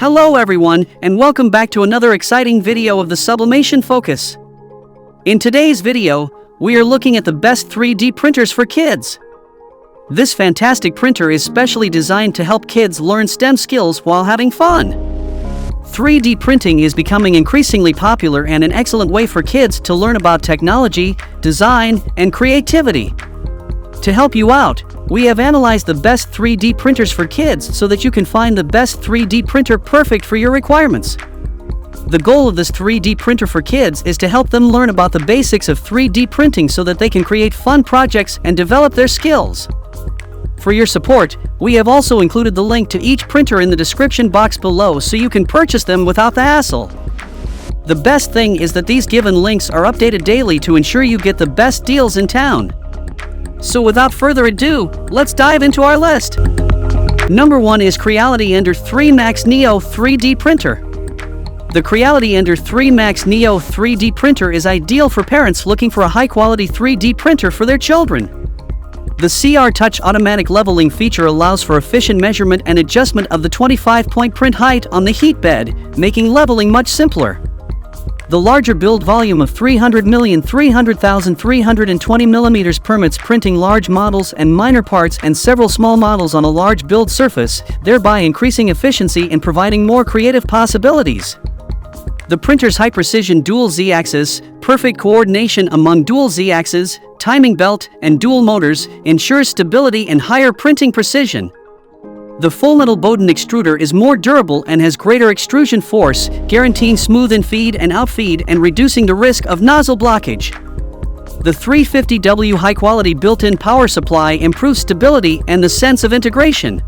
Hello everyone, and welcome back to another exciting video of the Sublimation Focus. In today's video, we are looking at the best 3D printers for kids. This fantastic printer is specially designed to help kids learn STEM skills while having fun. 3D printing is becoming increasingly popular and an excellent way for kids to learn about technology, design, and creativity. To help you out, we have analyzed the best 3D printers for kids so that you can find the best 3D printer perfect for your requirements. The goal of this 3D printer for kids is to help them learn about the basics of 3D printing so that they can create fun projects and develop their skills. For your support, we have also included the link to each printer in the description box below so you can purchase them without the hassle. The best thing is that these given links are updated daily to ensure you get the best deals in town. So without further ado, let's dive into our list. Number 1 is Creality Ender 3 Max Neo 3D Printer. The Creality Ender 3 Max Neo 3D Printer is ideal for parents looking for a high-quality 3D printer for their children. The CR Touch automatic leveling feature allows for efficient measurement and adjustment of the 25-point print height on the heat bed, making leveling much simpler. The larger build volume of 300,320mm permits printing large models and minor parts and several small models on a large build surface, thereby increasing efficiency and providing more creative possibilities. The printer's high-precision dual Z-axis, perfect coordination among dual Z-axes, timing belt, and dual motors ensures stability and higher printing precision. The full metal Bowden extruder is more durable and has greater extrusion force, guaranteeing smooth in-feed and out-feed and reducing the risk of nozzle blockage. The 350W high-quality built-in power supply improves stability and the sense of integration.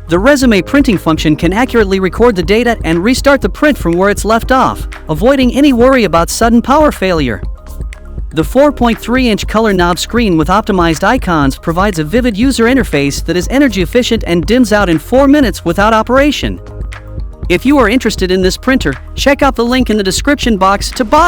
The resume printing function can accurately record the data and restart the print from where it's left off, avoiding any worry about sudden power failure. The 4.3-inch color knob screen with optimized icons provides a vivid user interface that is energy efficient and dims out in 4 minutes without operation. If you are interested in this printer, check out the link in the description box to buy